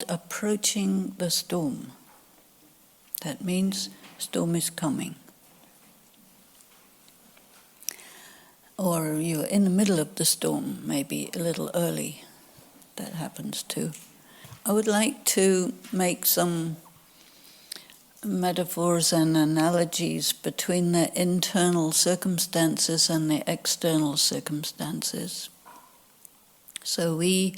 approaching the storm. That means storm is coming. Or you're in the middle of the storm, maybe a little early. That happens too. I would like to make some metaphors and analogies between the internal circumstances and the external circumstances. So we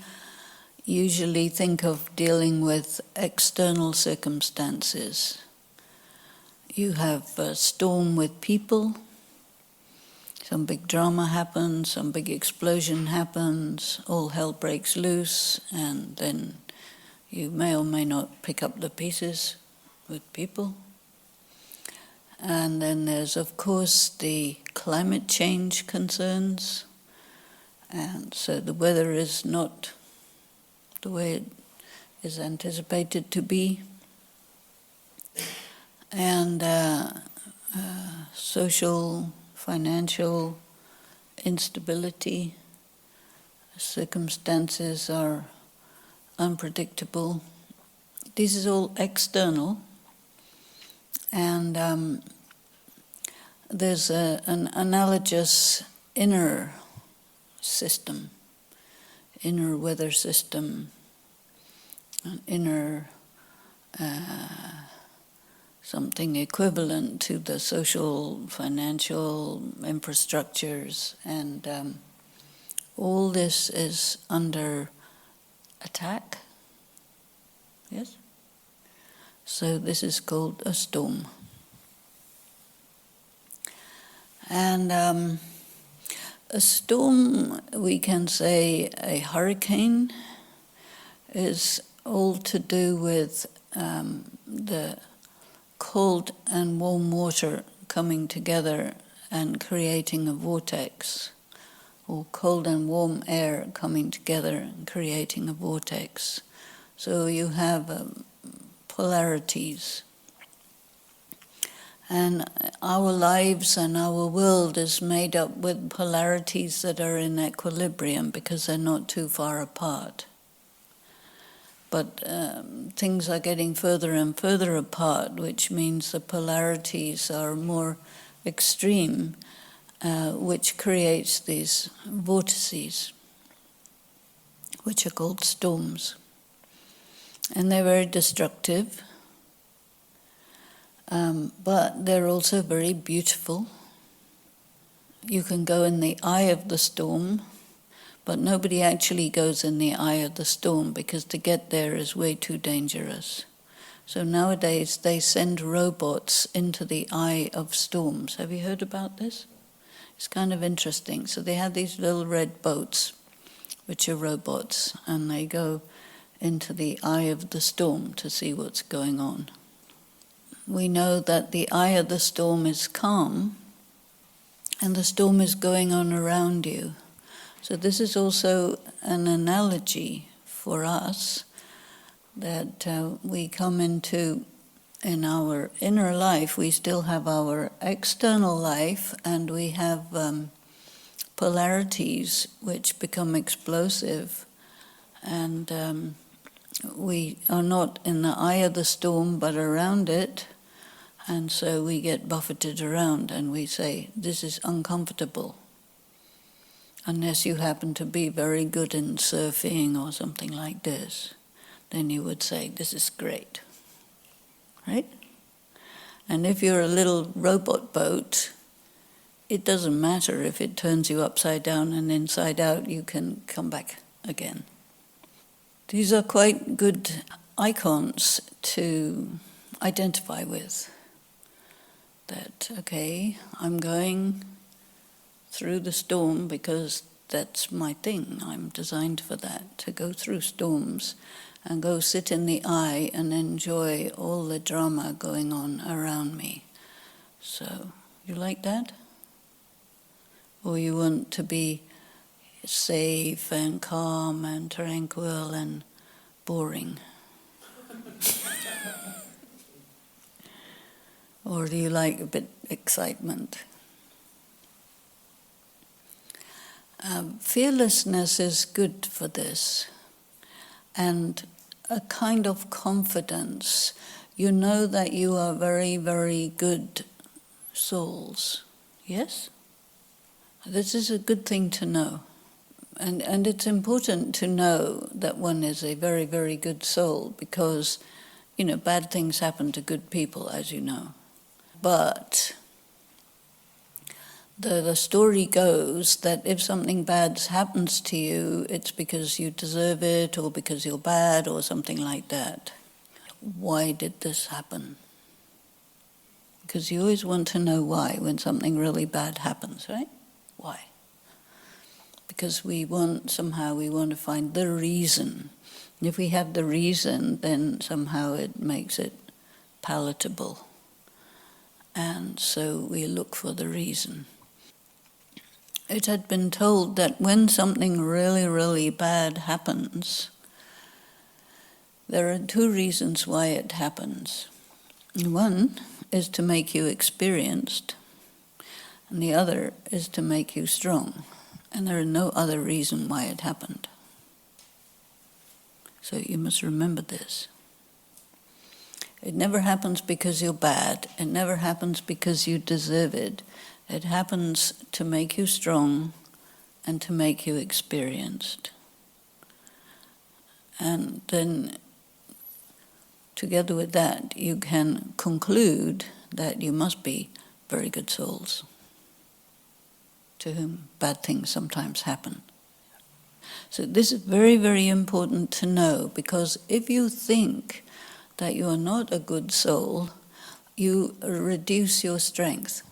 usually think of dealing with external circumstances. You have a storm with people, some big drama happens, some big explosion happens, all hell breaks loose, and then you may or may not pick up the pieces with people. And then there's, of course, the climate change concerns. And so the weather is not the way it is anticipated to be. And social, financial instability, circumstances are unpredictable. This is all external. And there's an analogous inner system, inner weather system, an inner something equivalent to the social, financial infrastructures, and all this is under attack. Yes? So this is called a storm. And a storm, we can say a hurricane, is all to do with the cold and warm water coming together and creating a vortex, or cold and warm air coming together and creating a vortex. So you have polarities. And our lives and our world is made up with polarities that are in equilibrium because they're not too far apart. But things are getting further and further apart, which means the polarities are more extreme, which creates these vortices, which are called storms. And they're very destructive, but they're also very beautiful. You can go in the eye of the storm, but nobody actually goes in the eye of the storm because to get there is way too dangerous. So nowadays they send robots into the eye of storms. Have you heard about this? It's kind of interesting. So they have these little red boats, which are robots, and they go into the eye of the storm to see what's going on. We know that the eye of the storm is calm, and the storm is going on around you. So this is also an analogy for us that we come into, in our inner life, we still have our external life, and we have polarities which become explosive, and we are not in the eye of the storm but around it, and so we get buffeted around and we say, this is uncomfortable. Unless you happen to be very good in surfing or something like this, then you would say, this is great. Right? And if you're a little robot boat, it doesn't matter if it turns you upside down and inside out, you can come back again. These are quite good icons to identify with. That, okay, I'm going through the storm because that's my thing. I'm designed for that, to go through storms and go sit in the eye and enjoy all the drama going on around me. So, you like that? Or you want to be safe and calm and tranquil and boring? Or do you like a bit excitement? Fearlessness is good for this. And a kind of confidence. You know that you are very, very good souls. Yes? This is a good thing to know. And it's important to know that one is a very, very good soul because, bad things happen to good people, as you know. But the story goes that if something bad happens to you, it's because you deserve it or because you're bad or something like that. Why did this happen? Because you always want to know why when something really bad happens, right? Why? Because we want to find the reason. If we have the reason, then somehow it makes it palatable. And so we look for the reason. It had been told that when something really, really bad happens, there are two reasons why it happens. One is to make you experienced, and the other is to make you strong. And there is no other reason why it happened. So you must remember this. It never happens because you're bad. It never happens because you deserve it. It happens to make you strong and to make you experienced. And then, together with that, you can conclude that you must be very good souls to whom bad things sometimes happen. So this is very, very important to know, because if you think that you are not a good soul, you reduce your strength.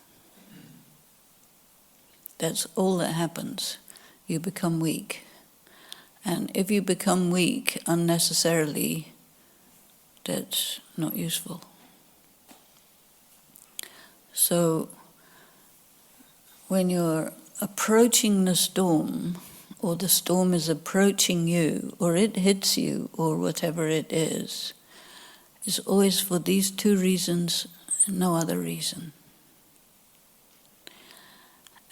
That's all that happens. You become weak. And if you become weak unnecessarily, that's not useful. So when you're approaching the storm, or the storm is approaching you, or it hits you, or whatever it is, it's always for these two reasons and no other reason.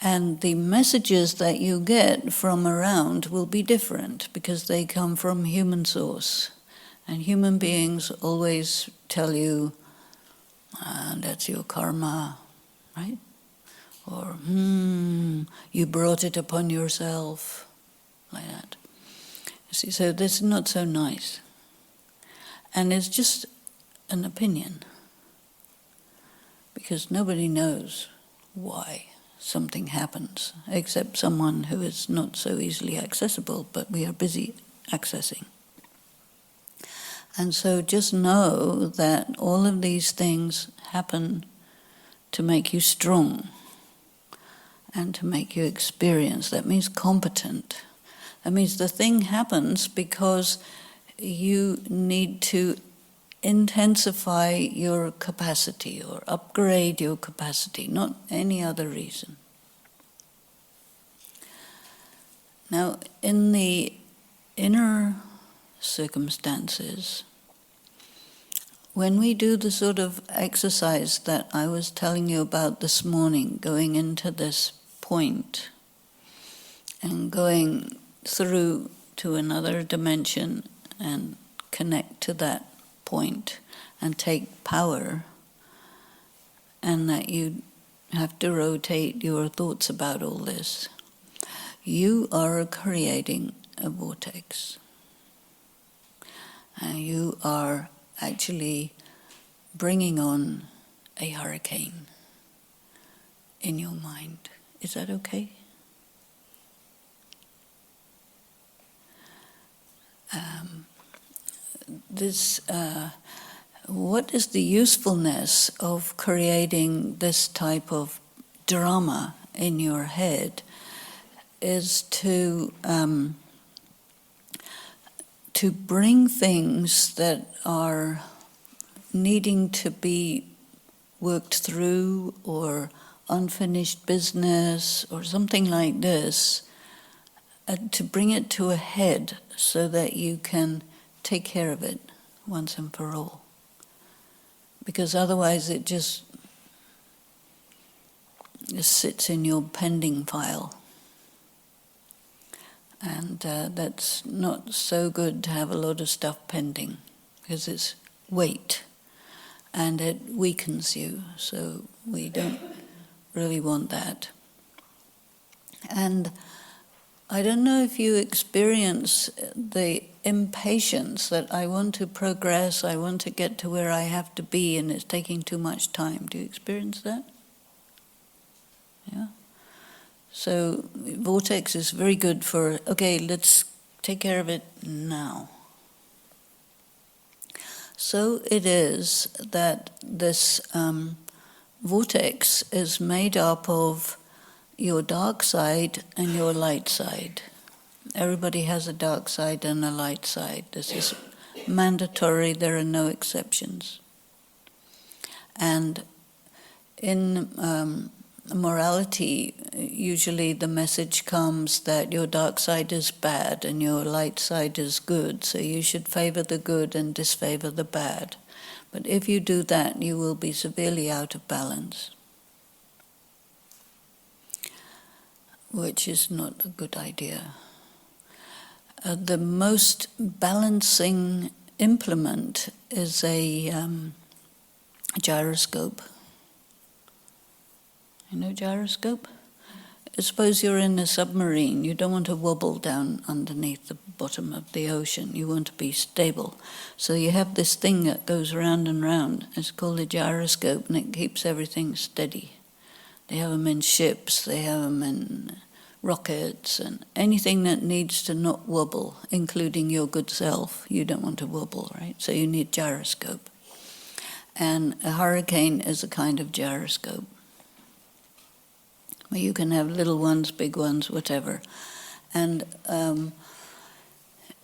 And the messages that you get from around will be different because they come from human source. And human beings always tell you, that's your karma, right? Or, you brought it upon yourself, like that. You see, so this is not so nice. And it's just an opinion, because nobody knows why something happens, except someone who is not so easily accessible, but we are busy accessing. And so just know that all of these things happen to make you strong and to make you experience. That means competent. That means the thing happens because you need to intensify your capacity or upgrade your capacity, not any other reason. Now, in the inner circumstances, when we do the sort of exercise that I was telling you about this morning, going into this point and going through to another dimension and connect to that point and take power, and that you have to rotate your thoughts about all this, you are creating a vortex. And you are actually bringing on a hurricane in your mind. Is that okay? What is the usefulness of creating this type of drama in your head is to bring things that are needing to be worked through, or unfinished business or something like this, to bring it to a head so that you can take care of it once and for all. Because otherwise it just sits in your pending file. And that's not so good to have a lot of stuff pending, because it's weight and it weakens you, so we don't really want that. And I don't know if you experience the impatience that I want to progress, I want to get to where I have to be, and it's taking too much time. Do you experience that? Yeah? So vortex is very good for, okay, let's take care of it now. So it is that this vortex is made up of your dark side and your light side. Everybody has a dark side and a light side. This is mandatory, there are no exceptions. And in morality, usually the message comes that your dark side is bad and your light side is good, so you should favor the good and disfavor the bad. But if you do that, you will be severely out of balance, which is not a good idea. The most balancing implement is a gyroscope. You know gyroscope? Suppose you're in a submarine, you don't want to wobble down underneath the bottom of the ocean, you want to be stable. So you have this thing that goes round and round, it's called a gyroscope, and it keeps everything steady. They have them in ships, they have them in rockets, and anything that needs to not wobble, including your good self, you don't want to wobble, right? So you need gyroscope. And a hurricane is a kind of gyroscope. You can have little ones, big ones, whatever. And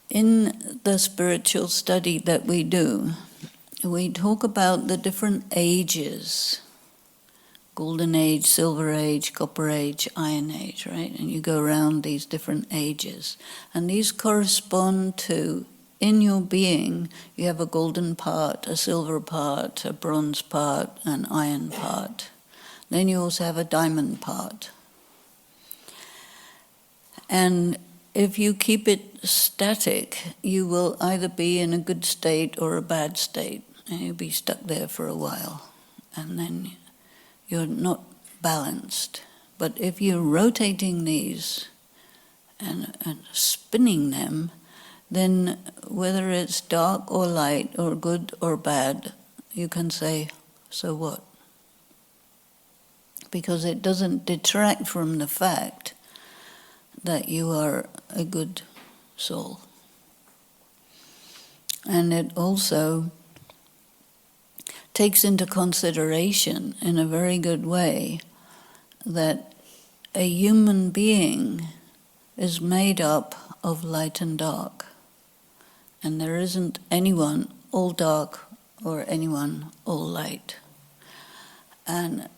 in the spiritual study that we do, we talk about the different ages. Golden age, silver age, copper age, iron age, right? And you go around these different ages. And these correspond to, in your being, you have a golden part, a silver part, a bronze part, an iron part. Then you also have a diamond part. And if you keep it static, you will either be in a good state or a bad state, and you'll be stuck there for a while. And then you're not balanced. But if you're rotating these and spinning them, then whether it's dark or light or good or bad, you can say, so what? Because it doesn't detract from the fact that you are a good soul. And it also takes into consideration in a very good way that a human being is made up of light and dark. And there isn't anyone all dark or anyone all light. And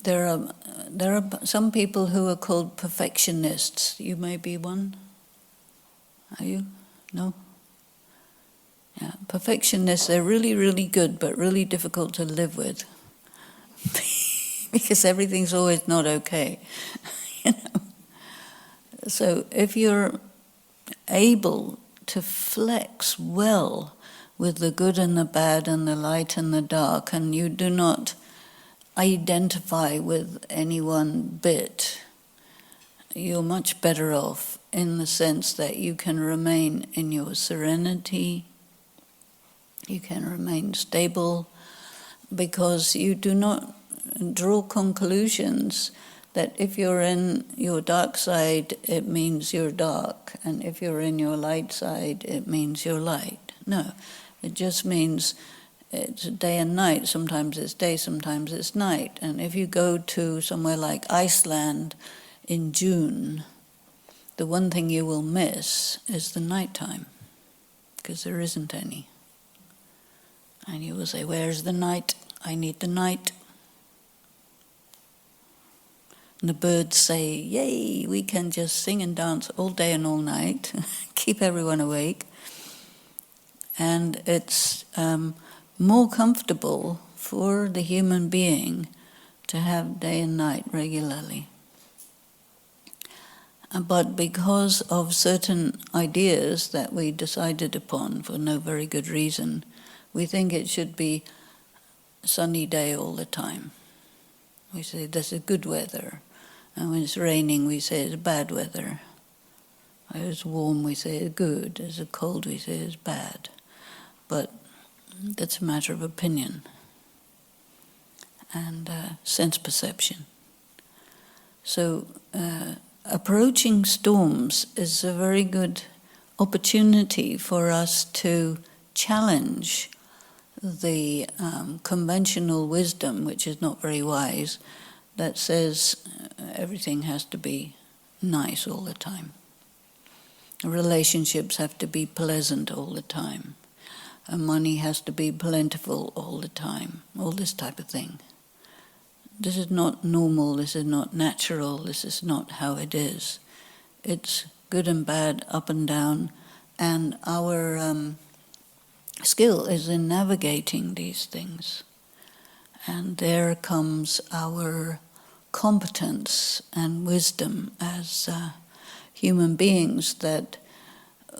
there are some people who are called perfectionists. You may be one. Are you? No? Yeah. Perfectionists, they're really, really good, but really difficult to live with. Because everything's always not okay. You know? So if you're able to flex well with the good and the bad and the light and the dark, and you do not identify with any one bit, you're much better off in the sense that you can remain in your serenity, you can remain stable, because you do not draw conclusions that if you're in your dark side, it means you're dark, and if you're in your light side, it means you're light. No, it just means it's day and night. Sometimes it's day, sometimes it's night. And if you go to somewhere like Iceland in June, the one thing you will miss is the nighttime, because there isn't any. And you will say, where's the night? I need the night. And the birds say, yay, we can just sing and dance all day and all night, keep everyone awake. And it's more comfortable for the human being to have day and night regularly. But because of certain ideas that we decided upon for no very good reason, we think it should be sunny day all the time. We say this is good weather. And when it's raining, we say it's bad weather. When it's warm, we say it's good. As it's cold, we say it's bad. But that's a matter of opinion and sense perception. So approaching storms is a very good opportunity for us to challenge the conventional wisdom, which is not very wise, that says everything has to be nice all the time. Relationships have to be pleasant all the time. Money has to be plentiful all the time. All this type of thing. This is not normal, this is not natural, this is not how it is. It's good and bad, up and down, and our skill is in navigating these things. And there comes our competence and wisdom as human beings, that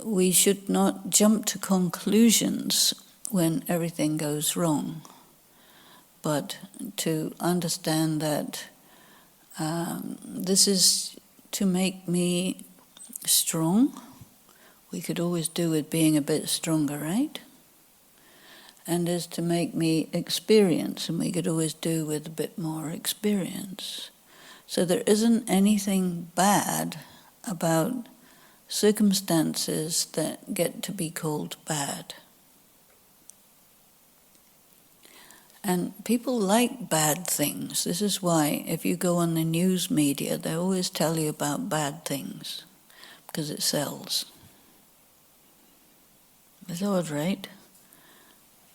we should not jump to conclusions when everything goes wrong, but to understand that this is to make me strong. We could always do with being a bit stronger, right? And is to make me experience, and we could always do with a bit more experience. So there isn't anything bad about circumstances that get to be called bad. And people like bad things. This is why if you go on the news media, they always tell you about bad things, because it sells. It's odd, right?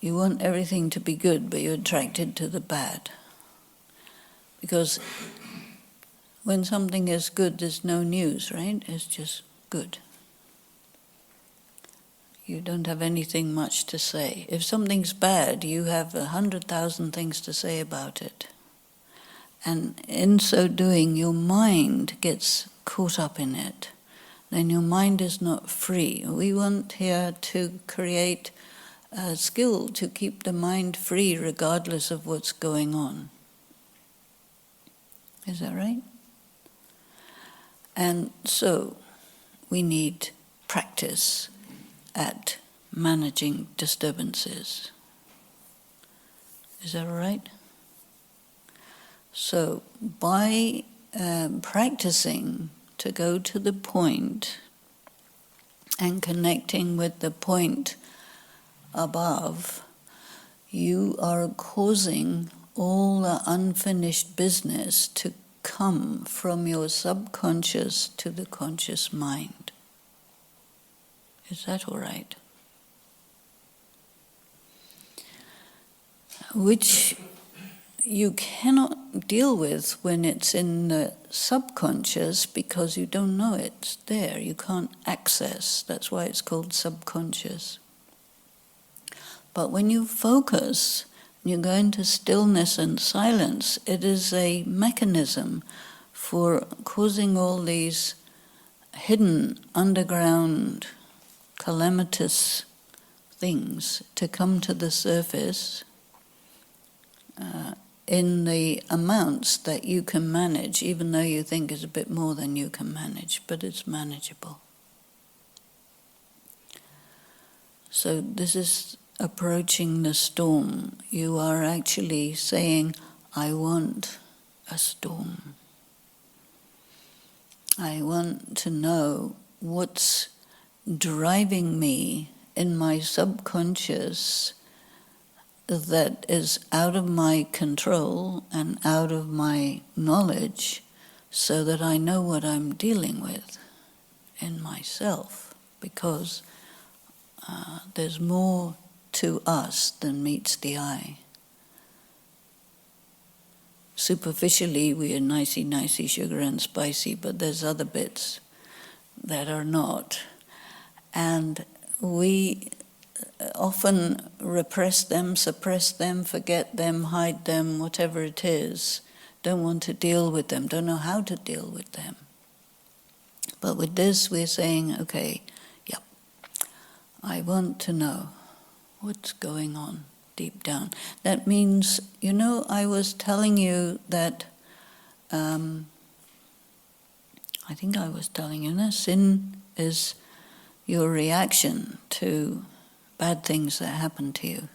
You want everything to be good, but you're attracted to the bad. Because when something is good, there's no news, right? It's just good. You don't have anything much to say. If something's bad, you have 100,000 things to say about it. And in so doing, your mind gets caught up in it. Then your mind is not free. We want here to create a skill to keep the mind free regardless of what's going on. Is that right? And so we need practice at managing disturbances. Is that all right? So by practicing to go to the point and connecting with the point above, you are causing all the unfinished business to come from your subconscious to the conscious mind. Is that all right? Which you cannot deal with when it's in the subconscious, because you don't know it's there. You can't access. That's why it's called subconscious. But when you focus, you go into stillness and silence, it is a mechanism for causing all these hidden underground calamitous things to come to the surface in the amounts that you can manage, even though you think it's a bit more than you can manage, but it's manageable. So this is approaching the storm. You are actually saying, I want a storm. I want to know what's driving me in my subconscious that is out of my control and out of my knowledge, so that I know what I'm dealing with in myself, because there's more to us than meets the eye. Superficially, we are nicey, sugar and spicy, but there's other bits that are not. And we often repress them, suppress them, forget them, hide them, whatever it is. Don't want to deal with them, don't know how to deal with them. But with this, we're saying, okay, yeah, I want to know what's going on deep down. That means, I was telling you that, I think I was telling you that sin is your reaction to bad things that happen to you.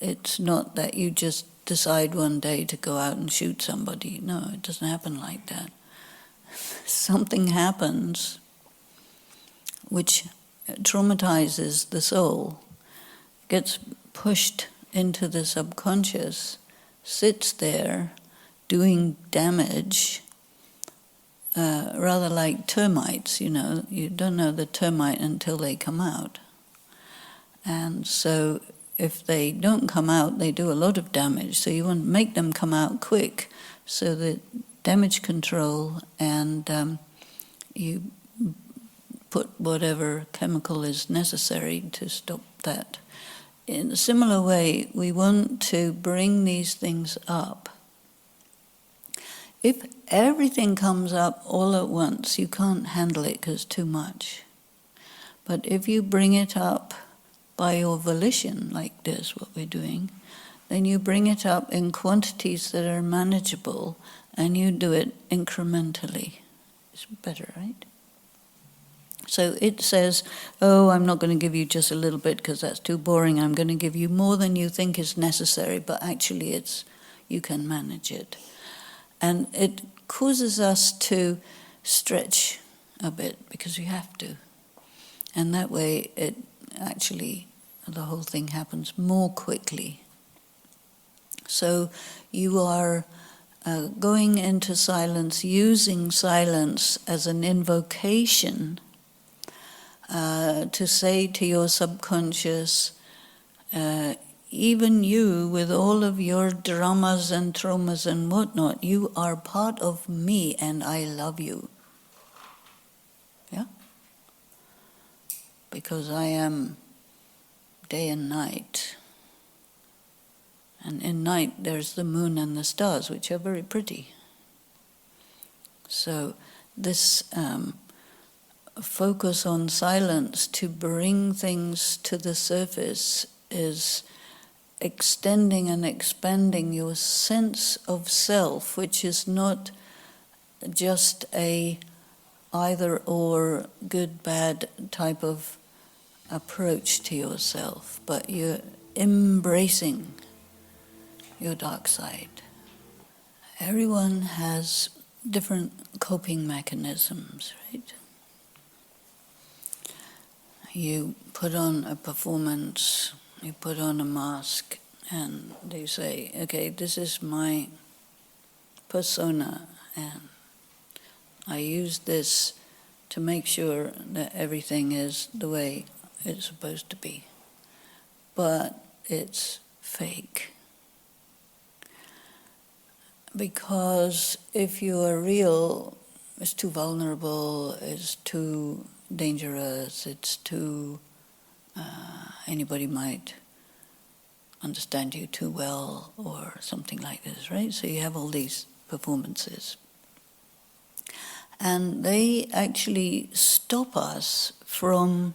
It's not that you just decide one day to go out and shoot somebody. No, it doesn't happen like that. Something happens which traumatizes the soul, gets pushed into the subconscious, sits there doing damage, rather like termites, you don't know the termite until they come out. And so if they don't come out, they do a lot of damage. So you want to make them come out quick so that damage control, and you put whatever chemical is necessary to stop that. In a similar way, we want to bring these things up. If everything comes up all at once, you can't handle it because it's too much. But if you bring it up by your volition, like this, what we're doing, then you bring it up in quantities that are manageable, and you do it incrementally. It's better, right? So it says, oh, I'm not going to give you just a little bit because that's too boring. I'm going to give you more than you think is necessary, but actually you can manage it. And it causes us to stretch a bit because we have to. And that way the whole thing happens more quickly. So you are going into silence, using silence as an invocation to say to your subconscious, even you, with all of your dramas and traumas and whatnot, you are part of me and I love you. Yeah? Because I am day and night. And in night there's the moon and the stars, which are very pretty. So this focus on silence to bring things to the surface is extending and expanding your sense of self, which is not just a either or, good, bad type of approach to yourself, but you're embracing your dark side. Everyone has different coping mechanisms, right? You put on a performance, you put on a mask, and they say, okay, this is my persona, and I use this to make sure that everything is the way it's supposed to be. But it's fake. Because if you are real, it's too vulnerable, it's too dangerous, it's too... anybody might understand you too well, or something like this, right? So you have all these performances. And they actually stop us from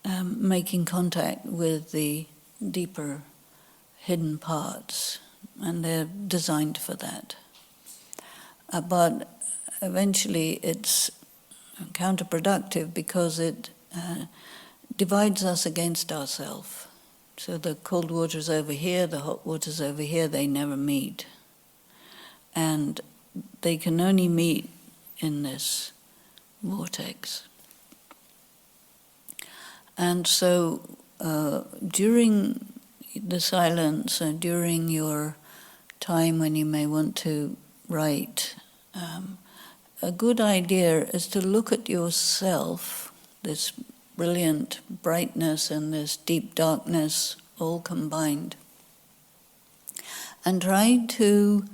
making contact with the deeper hidden parts, and they're designed for that. But eventually it's counterproductive because it divides us against ourselves. So the cold water's over here, the hot water's over here, they never meet. And they can only meet in this vortex. And so during the silence and during your time when you may want to write, a good idea is to look at yourself, this brilliant brightness and this deep darkness all combined, and try to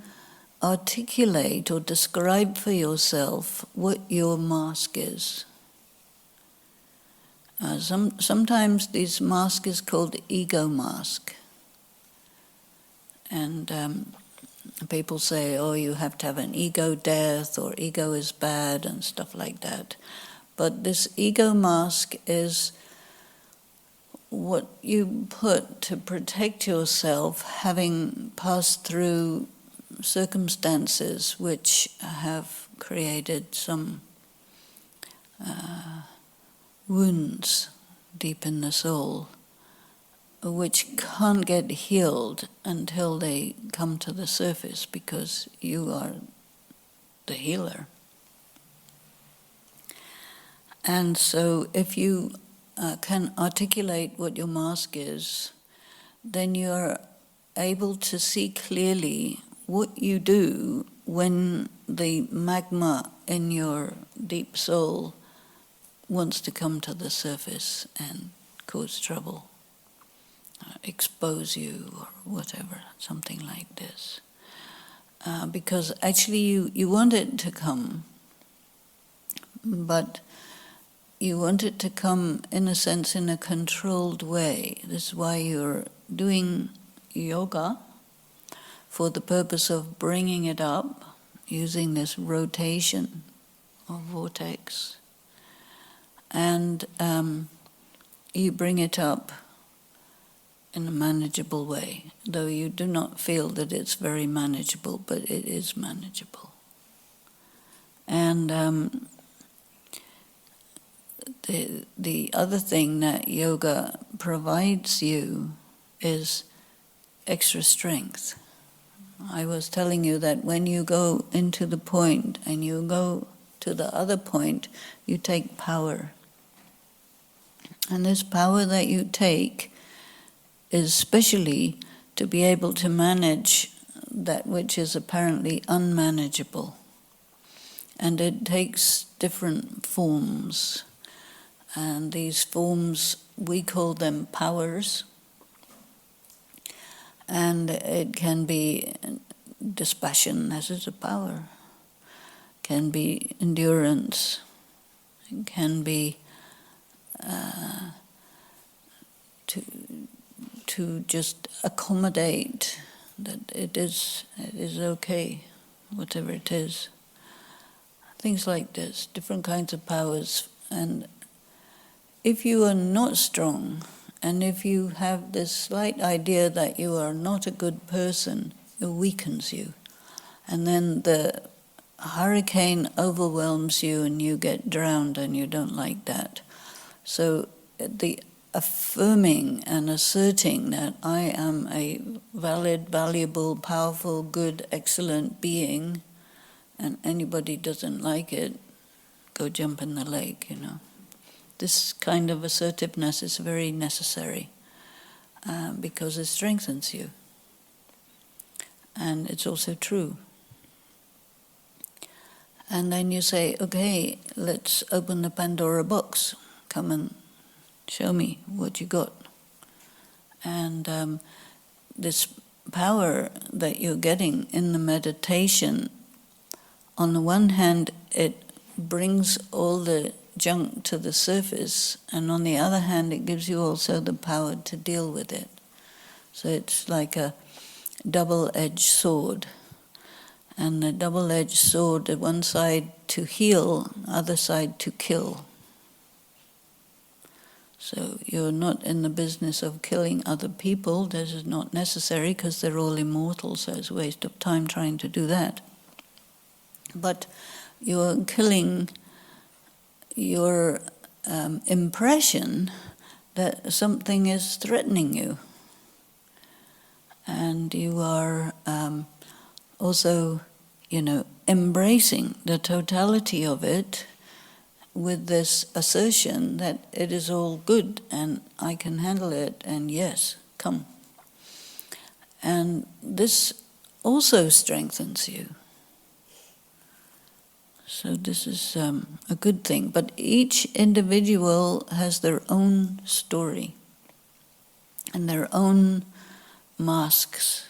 articulate or describe for yourself what your mask is. Sometimes this mask is called ego mask. And people say, oh, you have to have an ego death, or ego is bad, and stuff like that. But this ego mask is what you put to protect yourself, having passed through circumstances which have created some wounds deep in the soul, which can't get healed until they come to the surface, because you are the healer. And so if you can articulate what your mask is, then you're able to see clearly what you do when the magma in your deep soul wants to come to the surface and cause trouble, expose you, or whatever, something like this. Because actually you want it to come, but you want it to come, in a sense, in a controlled way. This is why you're doing yoga, for the purpose of bringing it up, using this rotation or vortex. And you bring it up in a manageable way, though you do not feel that it's very manageable, but it is manageable. And the other thing that yoga provides you is extra strength. I was telling you that when you go into the point and you go to the other point, you take power. And this power that you take is specially to be able to manage that which is apparently unmanageable. And it takes different forms. And these forms, we call them powers. And it can be dispassion, as is a power. It can be endurance. It can be to just accommodate that it is okay, whatever it is. Things like this, different kinds of powers. And if you are not strong, and if you have this slight idea that you are not a good person, it weakens you. And then the hurricane overwhelms you and you get drowned, and you don't like that. So the affirming and asserting that I am a valid, valuable, powerful, good, excellent being, and anybody doesn't like it, go jump in the lake, This kind of assertiveness is very necessary because it strengthens you. And it's also true. And then you say, okay, let's open the Pandora box. Come and show me what you got. And this power that you're getting in the meditation, on the one hand, it brings all the junk to the surface, and on the other hand, it gives you also the power to deal with it. So it's like a double-edged sword. And the double-edged sword, at one side to heal, other side to kill. So you're not in the business of killing other people. This is not necessary because they're all immortal, so it's a waste of time trying to do that. But you're killing your impression that something is threatening you. And you are also, embracing the totality of it with this assertion that it is all good and I can handle it, and yes, come. And this also strengthens you. So this is a good thing. But each individual has their own story and their own masks.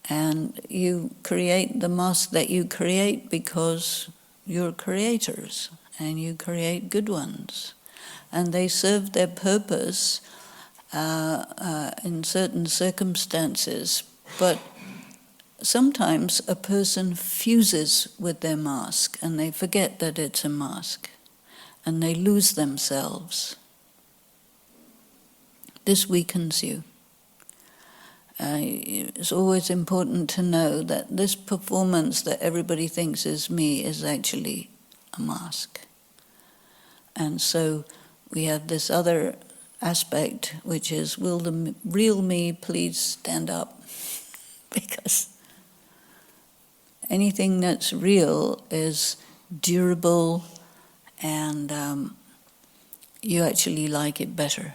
And you create the mask that you create because you're creators and you create good ones. And they serve their purpose in certain circumstances, but sometimes a person fuses with their mask and they forget that it's a mask and they lose themselves. This weakens you. It's always important to know that this performance that everybody thinks is me is actually a mask. And so we have this other aspect, which is, will the real me please stand up? Because anything that's real is durable, and you actually like it better.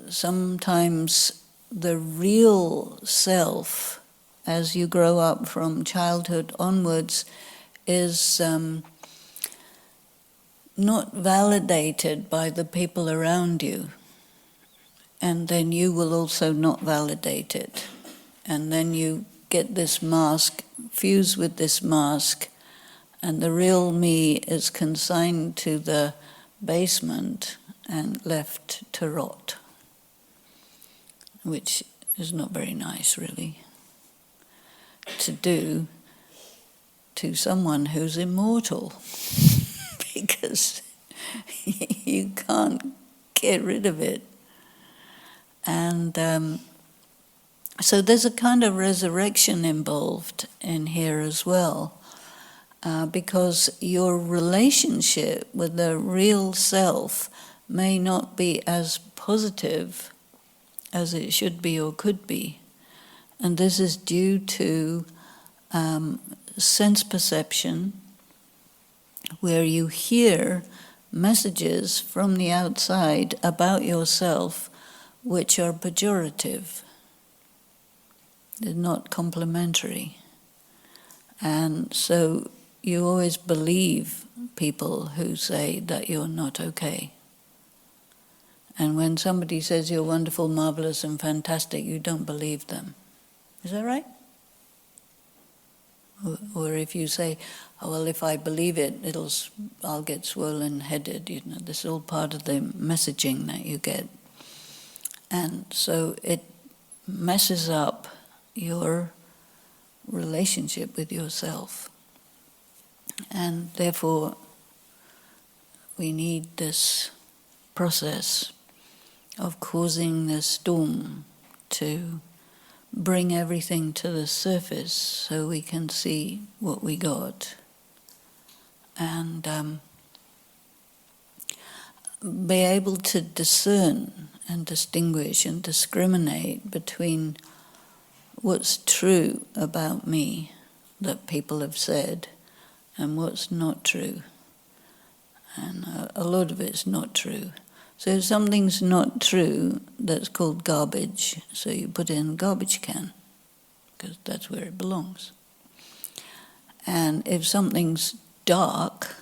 Sometimes the real self, as you grow up from childhood onwards, is not validated by the people around you. And then you will also not validate it. And then you get this mask, fuse with this mask, and the real me is consigned to the basement and left to rot, which is not very nice, really, to do to someone who's immortal, because you can't get rid of it. And so there's a kind of resurrection involved in here as well, because your relationship with the real self may not be as positive as it should be or could be. And this is due to sense perception, where you hear messages from the outside about yourself which are pejorative. They're not complimentary. And so you always believe people who say that you're not okay. And when somebody says you're wonderful, marvelous, and fantastic, you don't believe them. Is that right? Or if you say, oh, well, if I believe it, I'll get swollen-headed. You know, this is all part of the messaging that you get. And so it messes up your relationship with yourself. And therefore, we need this process of causing the storm to bring everything to the surface so we can see what we got. And be able to discern and distinguish and discriminate between what's true about me that people have said and what's not true. And a lot of it's not true. So if something's not true, that's called garbage. So you put it in a garbage can, because that's where it belongs. And if something's dark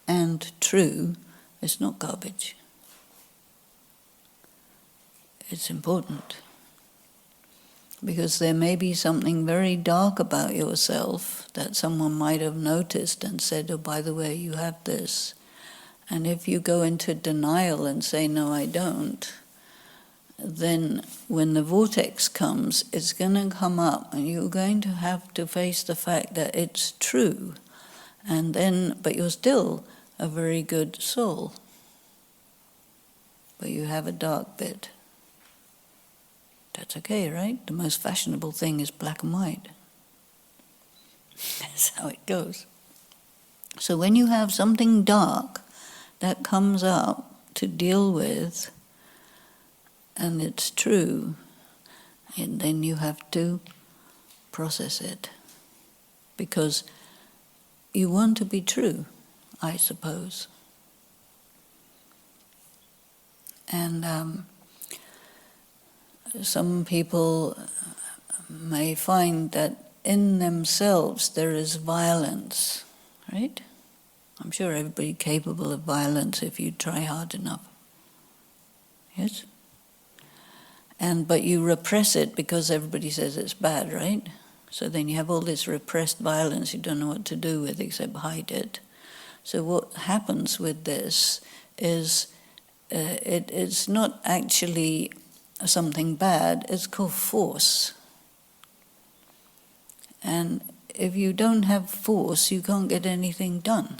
and true, it's not garbage. It's important. Because there may be something very dark about yourself that someone might have noticed and said, oh, by the way, you have this. And if you go into denial and say, no, I don't, then when the vortex comes, it's going to come up and you're going to have to face the fact that it's true. And then, but you're still a very good soul. But you have a dark bit. That's okay, right? The most fashionable thing is black and white. That's how it goes. So when you have something dark that comes up to deal with, and it's true, and then you have to process it. Because you want to be true, I suppose. And some people may find that in themselves there is violence, right? I'm sure everybody's capable of violence if you try hard enough. Yes? But you repress it because everybody says it's bad, right? So then you have all this repressed violence you don't know what to do with except hide it. So what happens with this is it's not actually something bad, it's called force. And if you don't have force, you can't get anything done.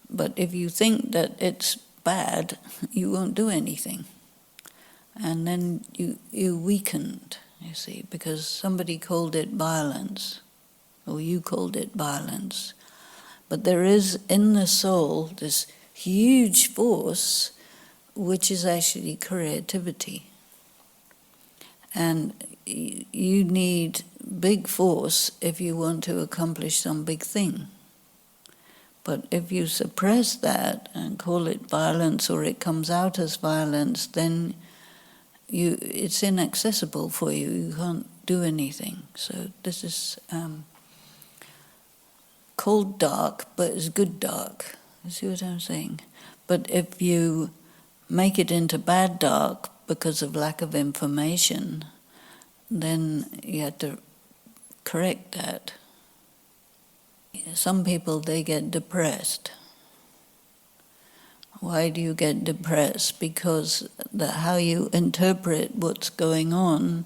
But if you think that it's bad, you won't do anything. And then you weakened, you see, because somebody called it violence, or you called it violence. But there is in the soul this huge force, which is actually creativity. And you need big force if you want to accomplish some big thing. But if you suppress that and call it violence, or it comes out as violence, then it's inaccessible for you. You can't do anything. So this is called dark, but it's good dark. You see what I'm saying? But if you make it into bad dark because of lack of information, then you have to correct that. Some people, they get depressed. Why do you get depressed? Because how you interpret what's going on,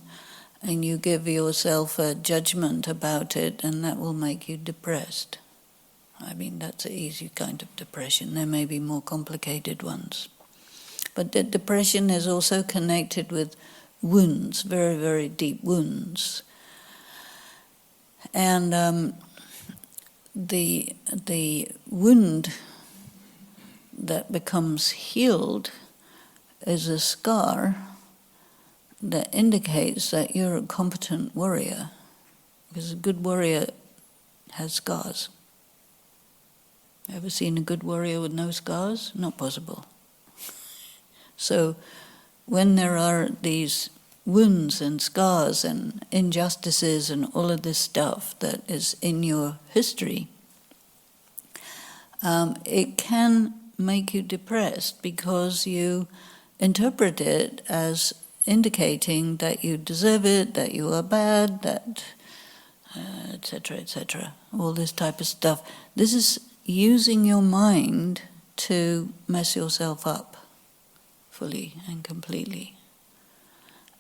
and you give yourself a judgment about it, and that will make you depressed. I mean, that's an easy kind of depression. There may be more complicated ones. But the depression is also connected with wounds, very, very deep wounds. And the wound that becomes healed is a scar that indicates that you're a competent warrior, because a good warrior has scars. Ever seen a good warrior with no scars? Not possible. So when there are these wounds and scars and injustices and all of this stuff that is in your history, it can make you depressed because you interpret it as indicating that you deserve it, that you are bad, that etc., etc., all this type of stuff. This is using your mind to mess yourself up fully and completely.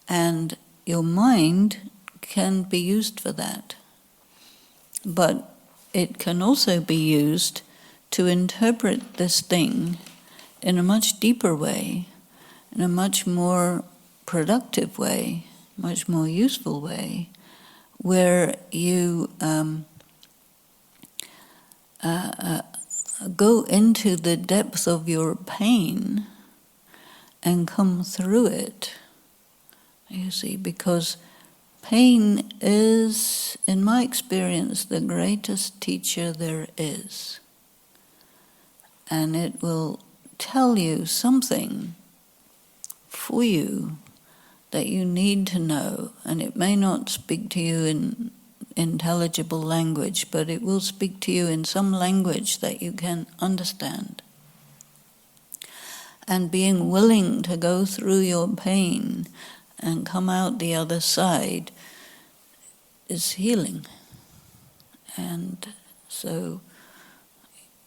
And your mind can be used for that. But it can also be used to interpret this thing in a much deeper way, in a much more productive way, much more useful way, where you go into the depth of your pain and come through it, you see, because pain is, in my experience, the greatest teacher there is. And it will tell you something for you that you need to know, and it may not speak to you in intelligible language, but it will speak to you in some language that you can understand. And being willing to go through your pain and come out the other side is healing. And so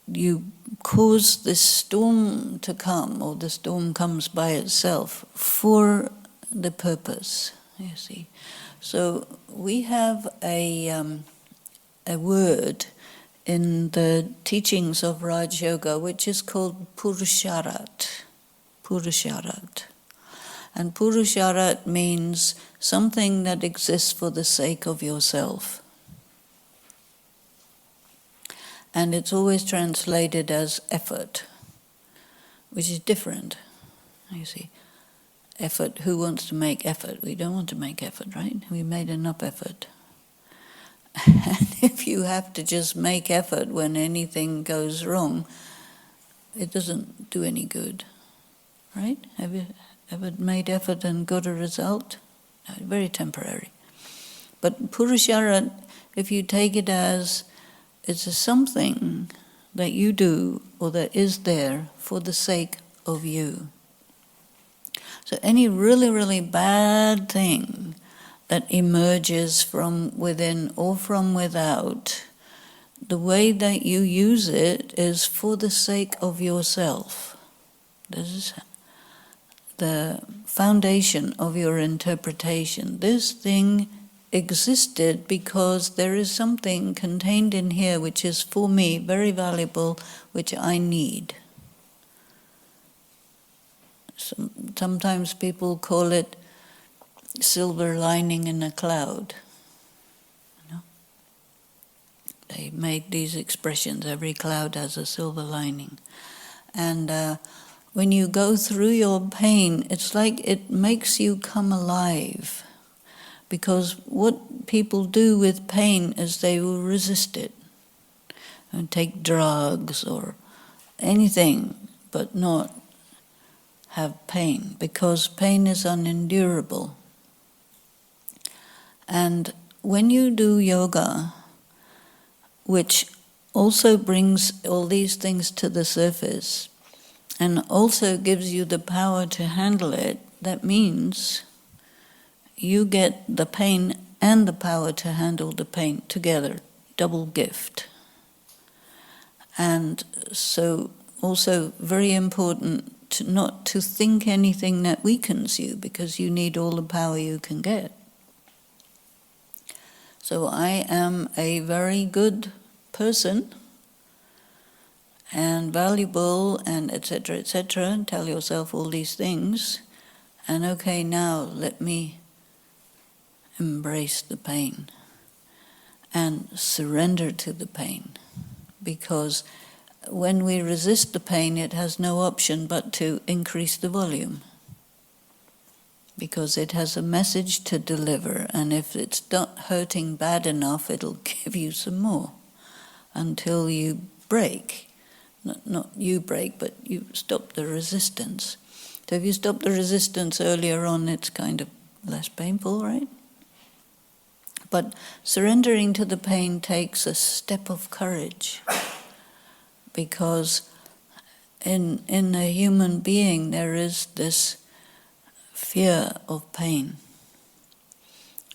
you cause this storm to come, or the storm comes by itself for the purpose, you see. So we have a word in the teachings of Raj Yoga which is called Purusharat. Purusharat. And Purusharat means something that exists for the sake of yourself. And it's always translated as effort, which is different, you see. Effort, who wants to make effort? We don't want to make effort, right? We made enough effort. And if you have to just make effort when anything goes wrong, it doesn't do any good, right? Have you ever made effort and got a result? No, very temporary. But Purusharat, if you take it as it's a something that you do or that is there for the sake of you. So any really, really bad thing that emerges from within or from without, the way that you use it is for the sake of yourself. This is the foundation of your interpretation. This thing existed because there is something contained in here which is for me very valuable, which I need. Sometimes people call it silver lining in a cloud. You know? They make these expressions, every cloud has a silver lining. And when you go through your pain, it's like it makes you come alive. Because what people do with pain is they will resist it. And take drugs or anything, but not have pain, because pain is unendurable. And when you do yoga, which also brings all these things to the surface, and also gives you the power to handle it, that means you get the pain and the power to handle the pain together, double gift. And so also very important not to think anything that weakens you, because you need all the power you can get. So I am a very good person and valuable and etc., etc. Tell yourself all these things. And okay, now let me embrace the pain and surrender to the pain. Because when we resist the pain, it has no option but to increase the volume. Because it has a message to deliver, and if it's not hurting bad enough, it'll give you some more until you break. Not you break, but you stop the resistance. So if you stop the resistance earlier on, it's kind of less painful, right? But surrendering to the pain takes a step of courage. Because in a human being there is this fear of pain.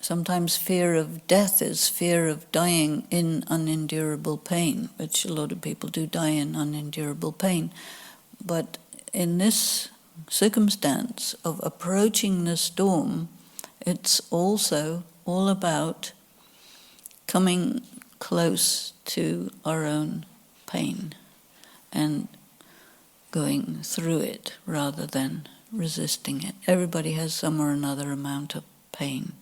Sometimes fear of death is fear of dying in unendurable pain, which a lot of people do die in unendurable pain. But in this circumstance of approaching the storm, it's also all about coming close to our own pain and going through it rather than resisting it. Everybody has some or another amount of pain.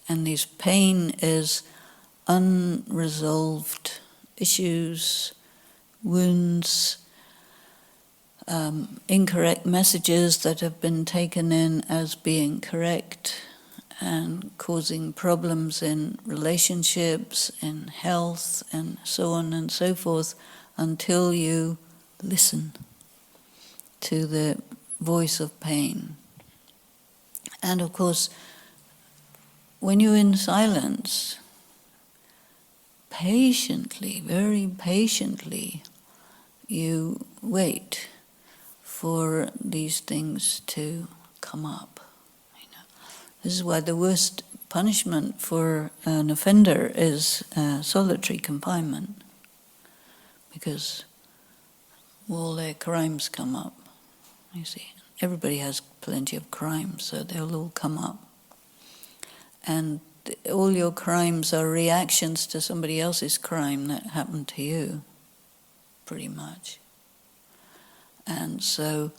And this pain is unresolved issues, wounds, incorrect messages that have been taken in as being correct and causing problems in relationships, in health, and so on and so forth, until you listen to the voice of pain. And of course, when you're in silence, patiently, very patiently, you wait for these things to come up. You know, this is why the worst punishment for an offender is solitary confinement, because all their crimes come up. You see, everybody has plenty of crimes, so they'll all come up. And all your crimes are reactions to somebody else's crime that happened to you, pretty much. And so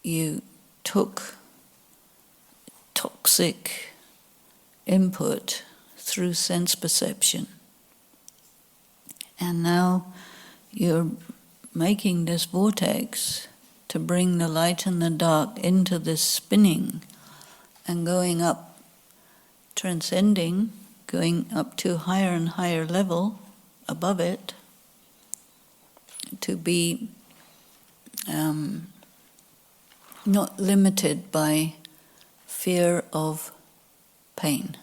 you took toxic input through sense perception. And now you're making this vortex to bring the light and the dark into this spinning and going up, transcending, going up to higher and higher level above it, to be not limited by fear of pain,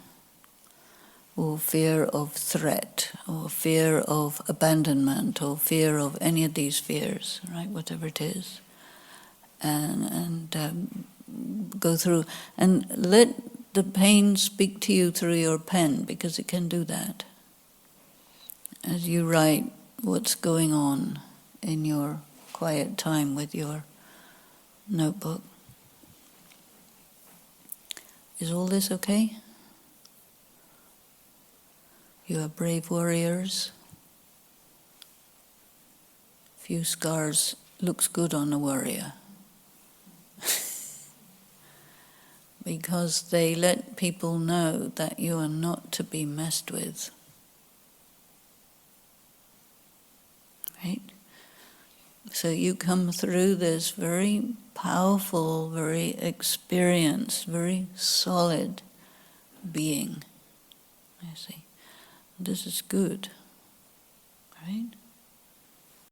or fear of threat, or fear of abandonment, or fear of any of these fears, right, whatever it is. And go through, and let the pain speak to you through your pen, because it can do that. As you write what's going on in your quiet time with your notebook. Is all this okay? You are brave warriors. Few scars looks good on a warrior. Because they let people know that you are not to be messed with. Right? So you come through this very powerful, very experienced, very solid being. You see, this is good, right?